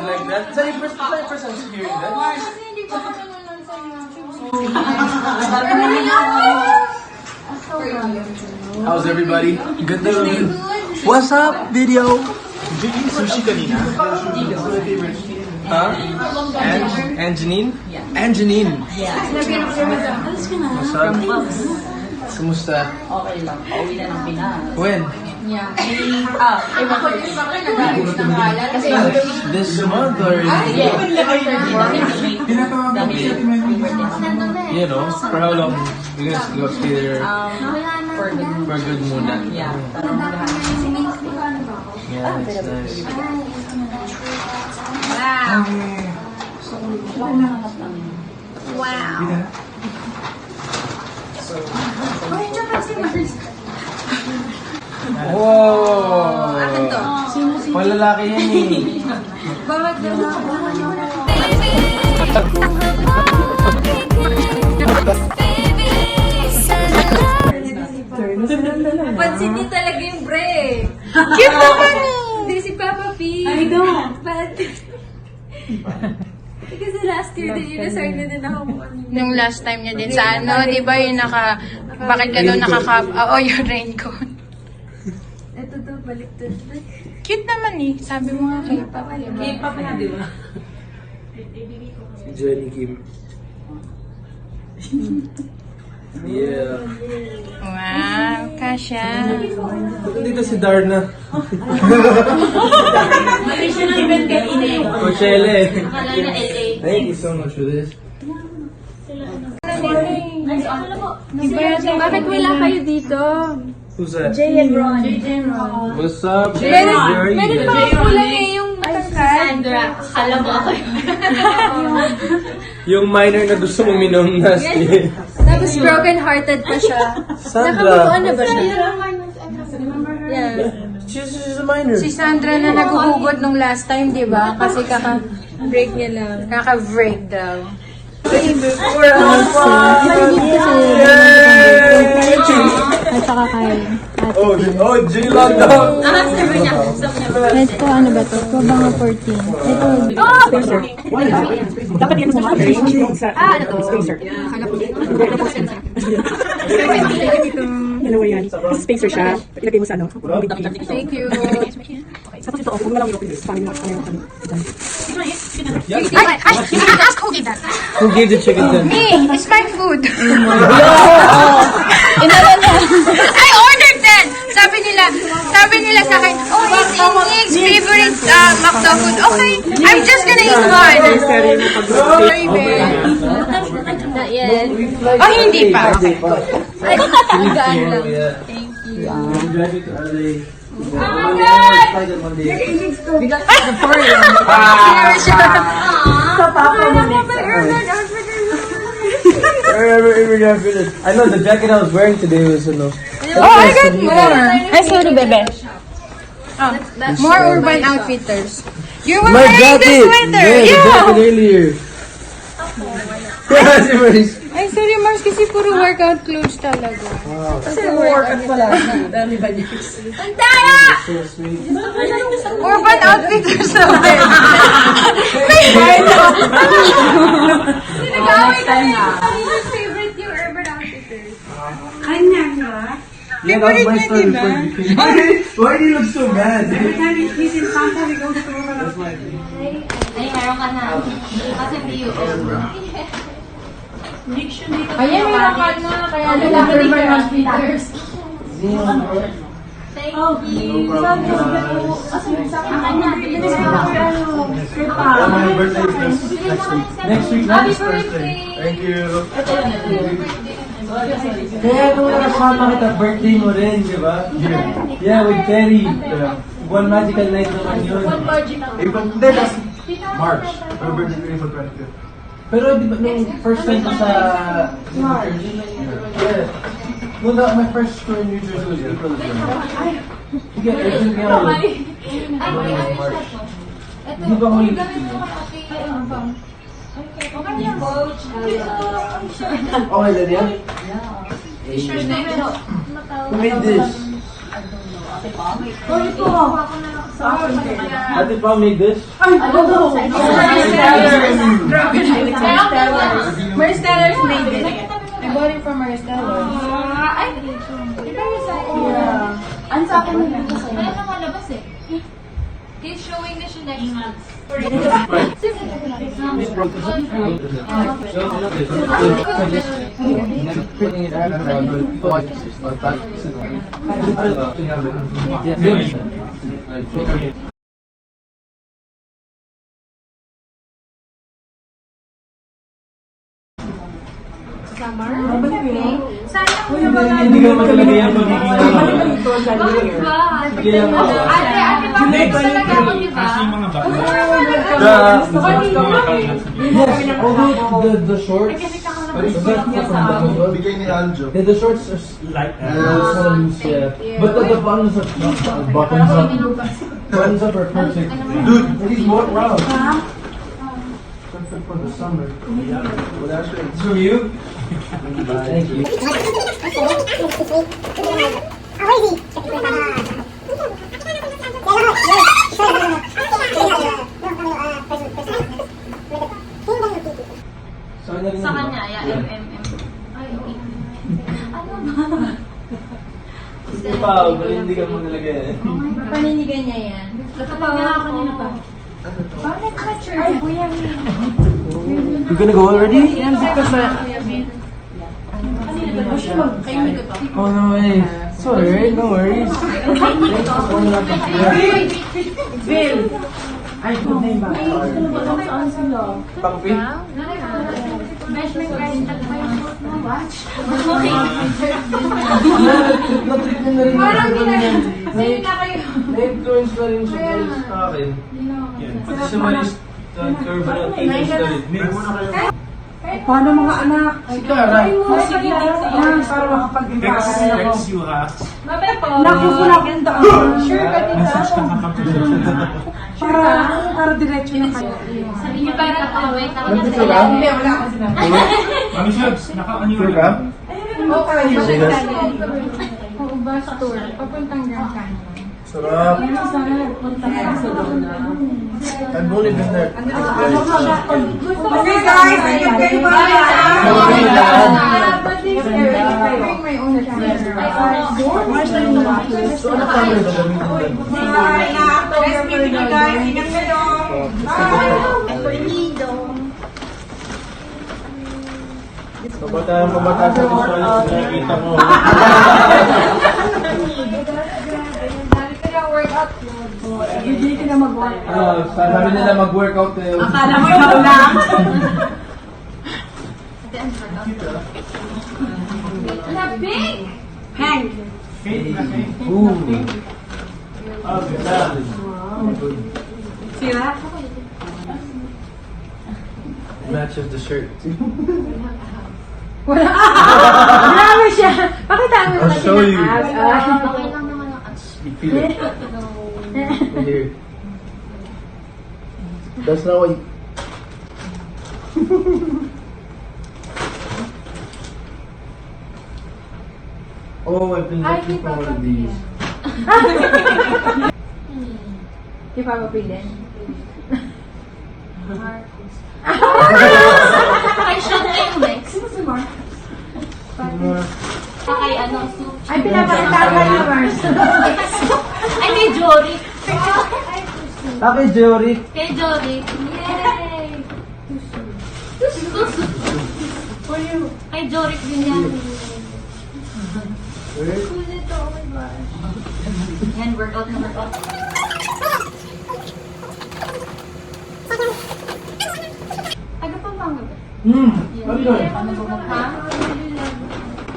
like that? Is that your first time hearing that? Kasi hindi ko ako nanonood sa YouTube. How's everybody? Good news. What's up, video? Did you eat sushi kanina? Huh? And Janine? Yeah. And Janine? Yeah. What's up? Kumusta? Okay lang. Pauwi na ng Pinas. When? Yeah. Iba ko yung baka nag-alis ng kalat. Kasi This month or? Yes. You know, for how long? You guys go stay there For for good muna. Yeah. Parang lahat. Yeah, that's nice. wow. Wow! Akin to. Malalaki yan eh. Bakit Pansin niyo talaga yung break. Cute naman eh. Hindi si Papa P. I don't. Kasi last year din, inassign na din ako kung ano. Nung last time niya din sa ano, di ba yung bakit ka daw yung raincoat. Ito to, baliktad. Cute naman eh, sabi mo nga kay Papa. K-pop na, di ba? Jenny Kim. Yeah. Wow, Kasha. Dito si Darna. Additional event kay Ine. Coachella eh. Akala na LA. Thank you so much for this. Bakit wala kayo dito? Who's that? Jay and Ron. What's up? Meron pa ako kulang eh, yung matangkad. Sandra, akala mo ako yun. Yung minor na gusto mong minom na si... Tapos broken-hearted pa siya. Sandra. Nakabutuan na ba siya? Yeah. She's a minor. Si Sandra na naguhugot nung last time, di ba? Kasi Break niya lang. kaka-break daw. We're on fire! At saka kay Oh, G lockdown! Sabi niya. ito, ano ba to? Kabanga 14. Ito, spacer. Dapat yan sa ano to? Spacer. Dalawa yan. Spacer siya. Ilagay mo sa ano? Thank you. Tapos ito, kung walang ilokit, paano mo? Ask who did that. Who gave the chicken then? Me, it's my food. I ordered that. Sabi nila sa akin, oh, it's Nick's favorite McDo food. Okay, I'm just gonna eat one. Sorry, babe. Not yet. Oh, hindi pa. Ay, kakatanggaan lang. Thank you. I'm driving to LA. I know the jacket I was wearing today was Oh, I got more. Ay, sorry, bebe. More Urban Outfitters. You were my wearing jacket. this sweater. Yeah, the Yeah. jacket earlier. Yeah, si Maris. Ay, sorry, Mars, kasi puro workout clothes talaga. Ang daya! So sweet. Urban Outfitters na ba? Nag-away kami. Kanina's favorite yung Urban Outfitters. Yeah, that was my story before you came. Why do you look so mad? Ay, meron ka na. Kasi hindi yung Ayan, may lakad na. Kaya nila Urban Outfitters. Thank No you. problem, guys. My birthday is next week, not this Thursday. Thank you. Kaya nung nakasama kita, birthday mo rin, di ba? Yeah, with Terry. One magical night naman yun. April, hindi, last March. My birthday ko April 25th. Pero di ba, nung first time ko sa March? Yeah. Well, my first tour in New Jersey was April. Sige, April kaya ako. March. Hindi ba huli? Okay, then yan? Who made this? Ate Pao made this? Marstellers made it. I bought it from Marstellers. Ang sa akin na Wala nang malabas eh. He's showing na siya next month. Hindi ka naman talaga yan magiging Bakit ba? Sige lang ako. Ate, talaga ako, di ba? Yes, although the shorts, Bigay ni Aljo. the shorts are like loose, yeah. But the buttons up are perfect. Dude, these more round. Perfect for the summer. Wala siya. It's from you? Thank you. Sa kanya, yeah, MMM. Ay, okay. Ano ba? Sige pa, hindi ka mo nilagay. Paninigan niya yan. Natapaga ako kanina pa. You gonna go already? Oh no way. Sorry, no worries. Bill! Ay, kung na ba? Pang-pin? Na-trip niya na rin. Parang Na-influence na rin siya sa akin. Pati sa malis, curve na tingin na rin. Paano mga anak? Si Cara. Para makapag-invest ako. Mabay po. Naku, kunakita ako. Sure ka tita. Para diretso na kayo. Sabi niyo ba nakaway na Nandito ka? Hindi, wala ako sinabi. Sure ka? Okay. Sige. Oo, bus tour. Papuntang Grand Canyon. Sarap. Sana punta ka sa Dona. I've only been there. Okay guys, thank you very much. Bring my own camera. So ano camera ba gamitin doon? Nice meeting you guys. Ingat kayo. Pabata sa visual nakikita mo. Hindi ka na mag-work. Sabi nila mag-workout kayo. Akala mo ikaw lang. Labing! Hank. Ooh. Oh, ganda. Sira? Matches the shirt. Wala. Grabe siya. Pakita mo I'll show you. Okay lang naman ang ads. You feel it. Here. That's not what you... Oh, I've been looking for one of these. Di pa mapilin. Ay, shot na yung Lex. Kay ano, soup. Ay, pinapakita ka na, Mars. Ay, kay Jory. Kay Jory. Kay Jory. Yay! Tusu. Kay Jory din yan. Cool ito, oh my gosh. Yan, workout na workout. Taga Pampanga ba? Ano yun? Ha?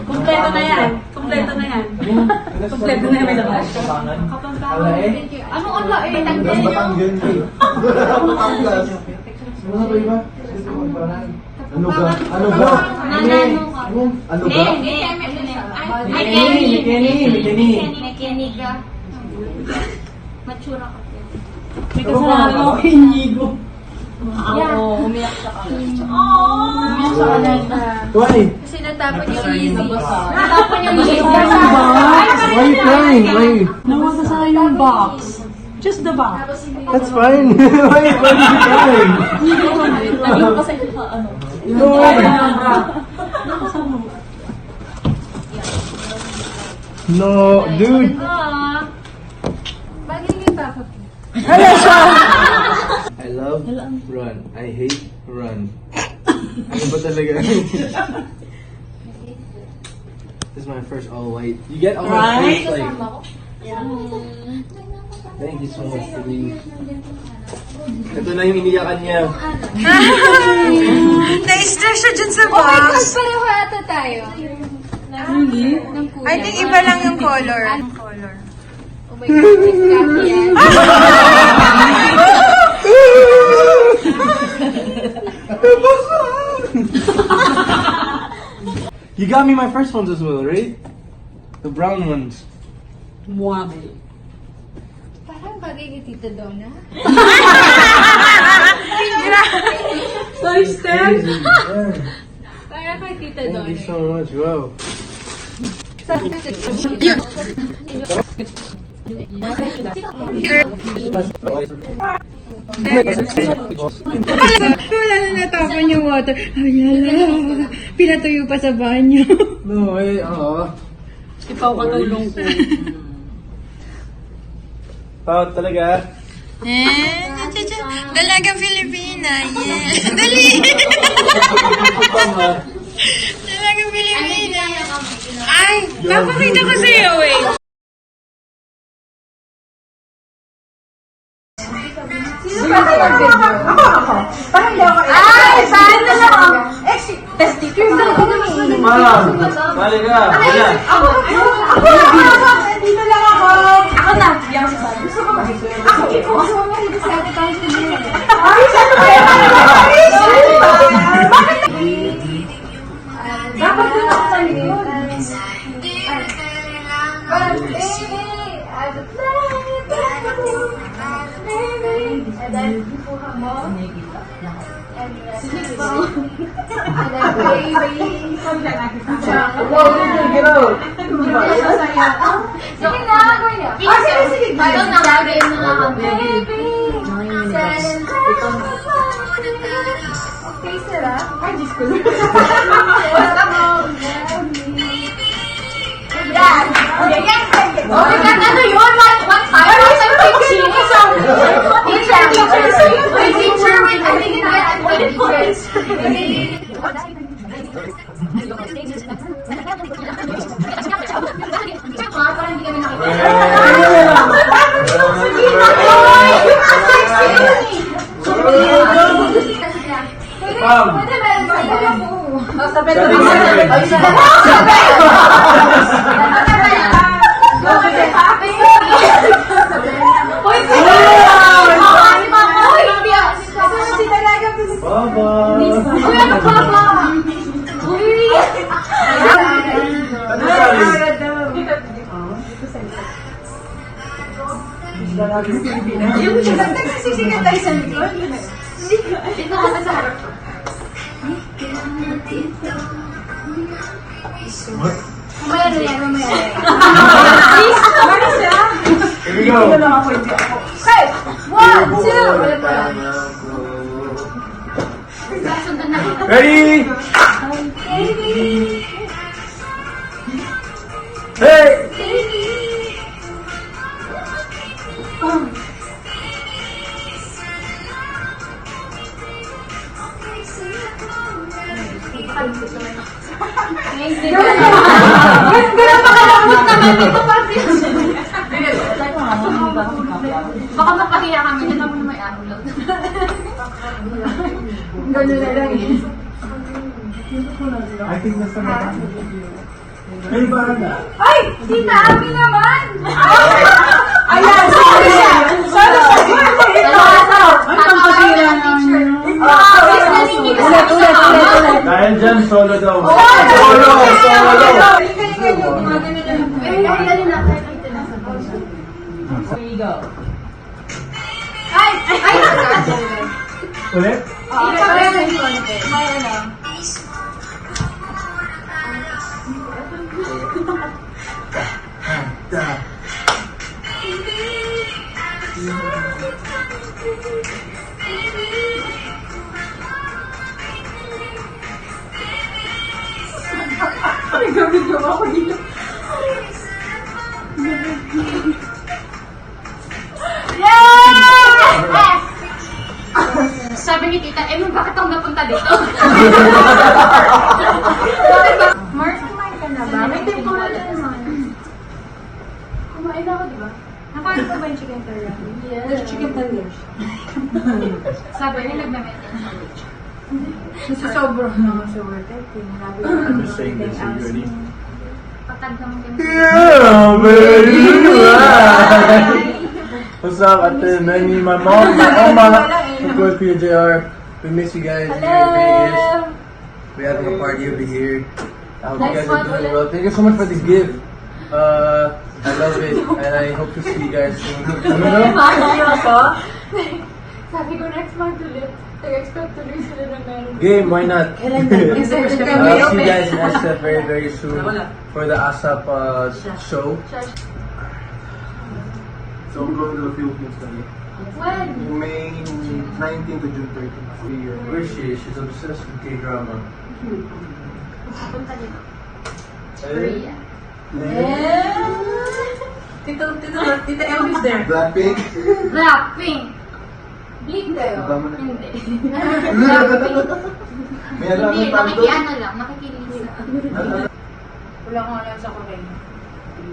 Kompleto na yan. Kompleto na yan. Kompleto na yan, may labas. Kapampangan. Thank you. Anong ala eh? Das Tagdan nyo. Batanggen ka eh. Batangas. Ano ba iba? Ano ba? Ano ba? Nanano ka. Ano ba? May Kenny. May Kenny. May Kenny ka. Matsura ka. May kasalanan ako kay Inigo. Yeah. Umiyak siya ka. Aww. Umiyak siya ka na. Tuwani. Kasi natapon yung easy. Natapon yung easy. Why are you crying? Why? Nawala sa yung box. Just the box. That's fine. Why are you crying? Ayun kasi ano. No. No, dude. Aww. Bagay kay Papa P. I love run. I hate run. Ano ba talaga? This is my first all white. You get all my face like. Thank you so much for these. Ito na yung iniyakan niya. Na-stress siya dyan sa Oh my God, box. pareho ata tayo. Really? Ng kulay. I think iba lang yung color. Oh my God, it's copy yan. You got me my first ones as well, right? The brown ones. Parang bagay kay Tita Donna. Crazy. Yeah. Parang kay Tita Thank Donna. you so much. Wow. Wala na natapon yung water. Ay, hala. Pinatuyo pa sa banyo. No, I, Ikaw katulong ko. Proud talaga. Dalagang Filipina. Yeah. Dali. Dalagang Filipina. Ay, papakita ko sa'yo eh. Ay, saan na lang? Stickers na ako na mainit. Ma'am, bali ka. Wala. Dito lang ako. Ako na. Biyang sa sabi. Gusto ko ba? Ako dito. Gusto mo nga dito sa ate council. Ay, saan ba yan? Bakit? Dapat dito ako sa likod. But baby, I would like baby. And then, ipuha mo. And then, sinigaw. And then, baby. Sige na, gawin niya. Sige. Ayaw na, gagawin mo nga kami. Baby. Okay, sila. Ay, Diyos ko. Yan. Okay, yan. Oh my God, ano yun? What time? Ano yung teacher? May teacher. Wait, I think I'm going to Nagsisigat tayo sa likod. Dito ka sa harap. Mamaya na yan, mamaya na yan. Please, mamaya siya. Here we go. Okay, 1, 2. Ready? Baby. Hey! Baka mapahiya kami na naman may upload. Gano'n na lang eh. I think that's the right. Hey, Bana. Ay! Tita Abby naman! Ayan! Sorry siya! Sorry siya! Ulit! Dahil dyan, solo daw. Solo! Solo! Ay! Ay! Ulit? May ano. Sabi ni Tita, bakit ako napunta dito? Mars, kumain ka na ba? May tempura na naman. Kumain na ako, di ba? Nakain ko ba yung chicken teriyaki? Yes. Chicken teriyaki. Sabi niya, nagme-maintain sa rich. Sobrang naman sa worth it. I'm just saying this, are you ready? Patag naman kami. Yeah, baby! What's up, Ate Nani? My mom, of course, Kuya JR. We miss you guys here in Vegas. We're having a party over here. I hope you guys are doing well. Thank you so much for the gift. I love it, and I hope to see you guys soon. Sabi ko, next month ulit. Nag-expect tuloy sila na meron. Game, why not? I'll see you guys in SF very, very soon for the ASAP show. So I'm going to the Philippines today. When? May 19 to June 30. Where is she? She's obsessed with K-drama. Punta dito. Eh? Tita Elvis there. Blackpink? Blackpink. Blink kayo? Iba mo na. Hindi. May alam Hindi, ng panto? nakikiano lang. Nakikilis. Wala ko alam sa Korean.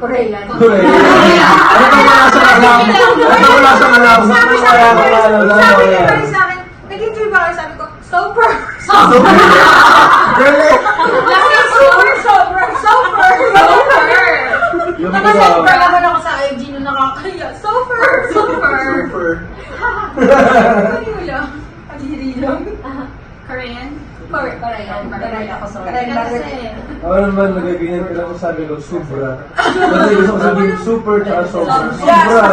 Korean. Correct. Ano ba wala sa alam? Ano wala sa alam? Sabi sa akin, Wala sabi niya pa rin sa akin, nag-enjoy ba kayo? Sabi ko, super! Really? Super! Yung Nakasalita naman ako sa IG nung nakakaya. Super! Super. Ano lang? Pagiri lang. Korean? Korean ako sa Korean kasi. Ako naman nagaganyan ka lang kung sabi ko, sobra. Kasi gusto ko sabihin super tsaka sobra. Sobra!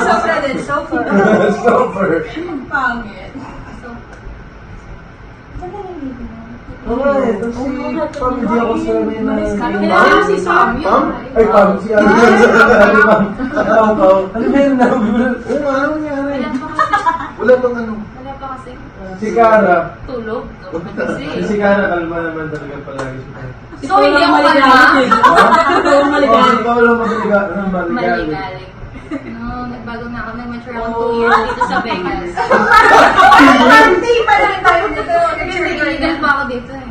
Sobra din, super. Super! Pangit. Alright, kasi pag hindi ako sanay na Kaya si Sam yun. Pam? Ay, Pam, si Ano. Pam. Ano ba yun na? Oo nga, ano nangyari? Wala bang ano? Wala pa kasi. Si Cara. Tulog. Si Cara, kalma naman talaga palagi siya. So, hindi ako kalma. Ikaw lang maligalig. Maligalig. No, nagbago na ako. Nag-mature ako 2 years dito sa Vegas. Hindi pa lang tayo dito. Nag-legal pa ako dito eh.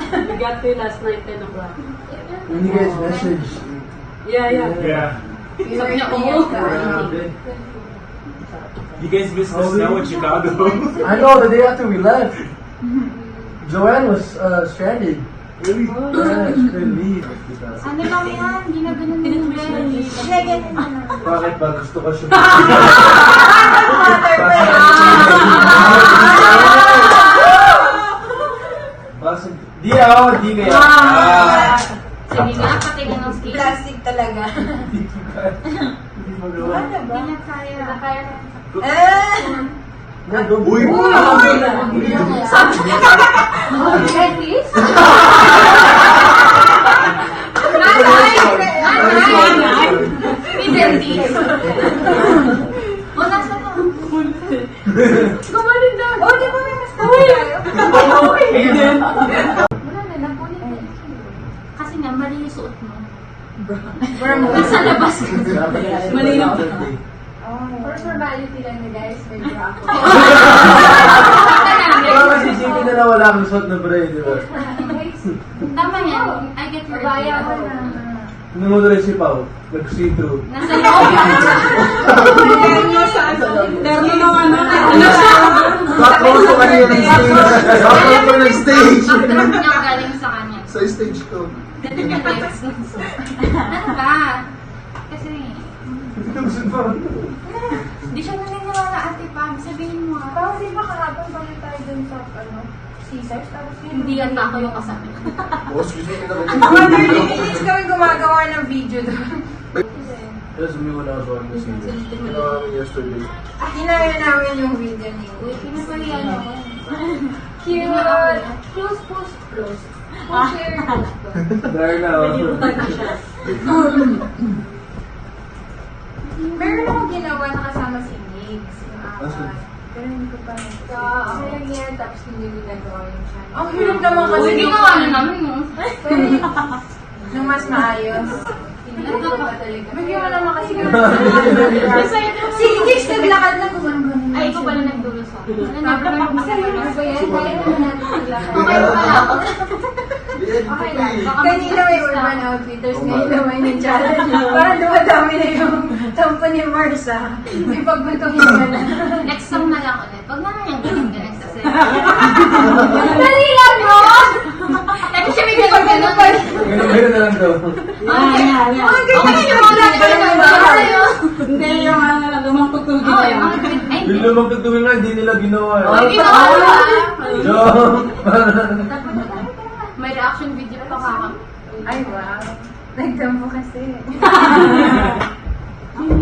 We got to last night, 10 o'clock. When you guys message. Yeah. Sabi niya, oh. You guys missed the snow in Chicago. I know, the day after we left, Joanne was stranded. Really? Yeah, she couldn't leave. Ano lang yan? Ginaganon mo yung Bakit ba? Gusto ko siya. Bakit? Di ako, di kaya. Sige nga, patigan ng skin. Plastic talaga. Hindi magawa. Hindi niya kaya. Kaya. Uy! Sabi niya, dentist? Nanay! May dentist. O, nasa na? Gumaling na. O, di ba may mas tayo? Wala na, napunit na. Kasi nga, mali yung suot mo. Nasa labas ka. Malinaw. For formality lang na guys, may bra ako. Baka masisipin na wala akong suot na braid, di ba? Tama yan. I get your idea. Nung mo rin si Pao, nag-see-through. Nasa loob. Terno ng ano? Background ko kanina ng stage. Background ko ng stage. Ang trap niya galing sa kanya. Sa stage ko. Ano ba? Kasi, hindi siya naniniwala ate Pam. Sabihin mo nga. Parang di ba kahapon balik tayo dun sa Caesars? Tapos Hindi yan na ako yung kasama. Oh, excuse me. Mga 30 minutes kami gumagawa ng video doon. That's me when I was watching the series. Ginawa namin yesterday. Kinaya namin yung video ni Uy, pinapalihan ako. Cute! Close. Co-share ko. There na. Meron akong ginawa na kasama si Nix. Yung apat. Pero hindi ko pa kasi lang yan, tapos hindi ginagawa yung channel. Ang hirap naman kasi. Uy, ginawa na namin mo. Nung mas maayos. Hindi ko pa talaga. Bigyan mo naman kasi si Nix naglakad na gumagano. Ay, ikaw pala nagdulo sa akin. Ano ba yan? Kaya naman natin naglakad. Okay pala ako. Okay lang. Kanina may Urban Outfitters, ngayon naman yung challenge. Parang dumadami na yung tampo ni Marsa. Ipagbutungin mo na. Next song na lang ulit. Huwag naman yung ganun kasi. Dali lang, no? Ito siya may ganun pa. Ganun na lang daw. Ang ganda yung mga sa'yo. Hindi yung ano na lumangkutugin Oo, na yung yun. mga tweet. Ay, Yung lumang tutungin nga, hindi nila ginawa. Ay, ginawa ba? Joke! May reaction video pa ka. Ay, wow. Nagdampo kasi.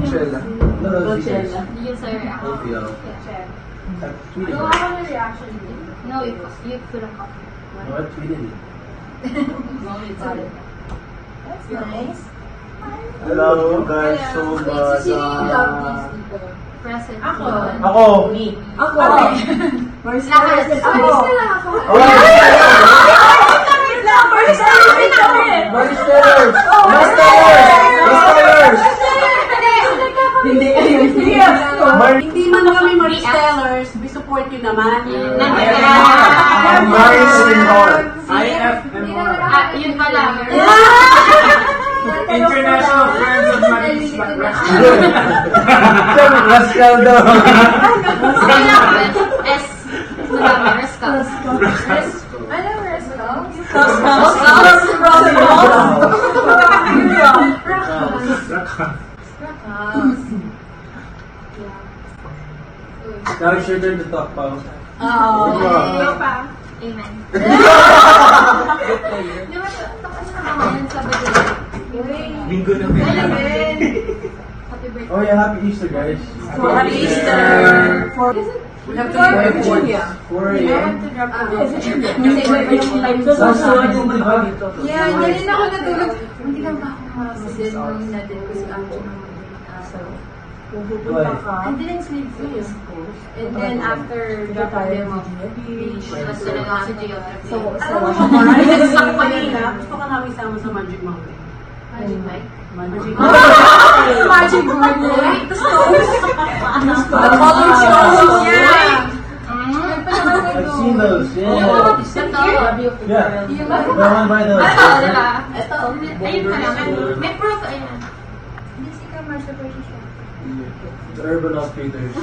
Shella. Coachella. Yun sa reaction. Okay, ako. Gawa ko ng reaction din. No, you put a copy. What? Tweeted it. That's nice. I love you guys so much. Sino yung love piece dito? Present. Ako. Ako! Ako. First Lahat. Alis na lang ako. Vice Stellars! Vice Stellars! Hindi kayo. Hindi man kami Marstellers, support yun naman. Maris Sinhor. IFMR. Ah, yun pala. International Friends of Maris Rascal. Rascal daw. S. Salamat, Rascals. Ano, Rascal? Now it's your turn to talk, Pao. Amen. Di ba, tapos na naman sa Sabado. Linggo na Happy birthday. Oh yeah, happy Easter, guys. Happy Easter. We have to go to Virginia. 4 I a.m. want to drop a Kasi yung time ko sa Yeah, hindi rin ako natulog. Hindi lang ba ako makasin nung natin ko si Anjo ng pupunta ka. I didn't sleep first. And then after dropping them off, Tapos talaga ako sa geography. Sa kanina, gusto ka namin sama sa Magic Mountain. Magic Mike. Magic Magic Board. Yeah. I've seen those, yeah. Yeah. The one by the... Ito. Ayun pala. May proof. Ayan. Hindi si Kamar sa pwede siya. The Urban Outfitters.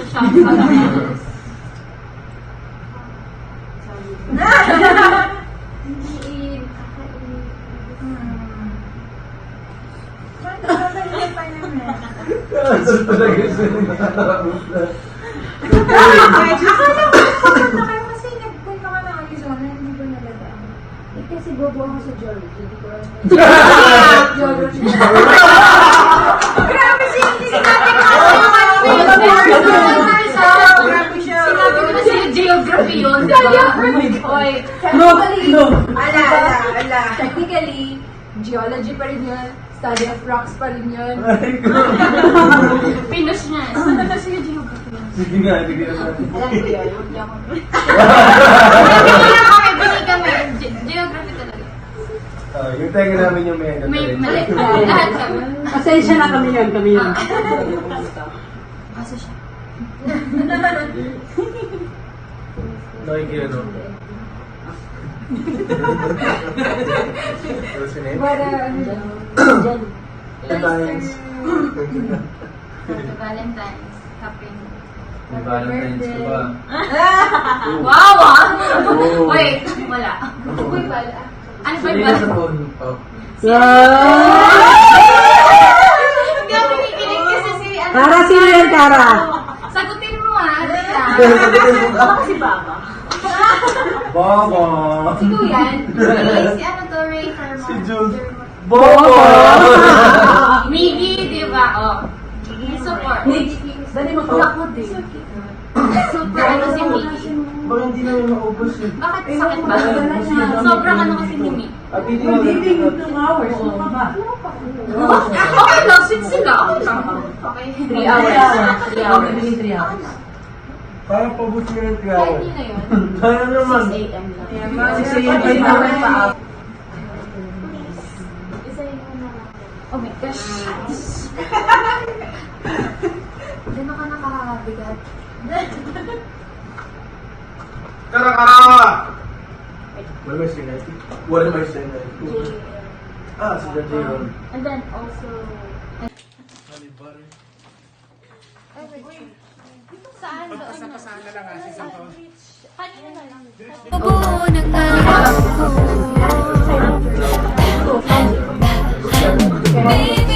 Kasal talaga sila nakatarapos na. Akala ko pupunta kayo kasi nagpunta ka ng Arizona, hindi ko nalagaan. Eh kasi bobo ako sa Georgia, hindi ko alam. Geography. Grabe siya, hindi sinabi ko Sinabi ko na sa'yo, geography yun. Oy. Ala. Technically, geology pa rin yun. Study of rocks pa rin yun. Pinos niya. Saan na kasi yung geography yun? Sige nga, bigyan natin. Alam ko yun, hindi ako. Bili kami. Geography talaga. Yung tenga namin yung may ano. May mali. Lahat kami. Pasensya na kami yan. Basta siya. Nakikita, no? What's your name? Valentine's. Valentine's. Happy. May Valentine's ka ba? Wow! Oh. Wait, wala. Uy, bala. Ano ba Hindi ba? na sa phone. Oh. Hindi ako kinikilig kasi si ano. Para sino yan, Kara? Sagutin mo ah. Si Baba. Baba! Ikaw yan. Si ano to, Ray Herman. Si Jules. Baba! Miggy, di ba? Oh. Support. Dali mo to. Super ano si Miggy. Baka hindi namin maubos yun. Bakit sakit ba? Sobrang ano kasi mimi. Abitin mo lang. 2 hours. Okay lang, sweet sila. Okay. 3 hours. 3 hours. 3 hours. Parang pabos nyo ng 3 Kahit hours. yun na yun. Kaya naman. 6 a.m. lang. 6 a.m. pa yung hours pa. Isayin mo na lang. Oh my gosh. Gano'n ka nakakabigat? Kara-kara! What am I saying? What am I saying? Ah, si John J. And then also... Honey butter. Saan? Pasang-pasang na lang si Santos. Kanina na lang. Buo ng araw ko. Baby,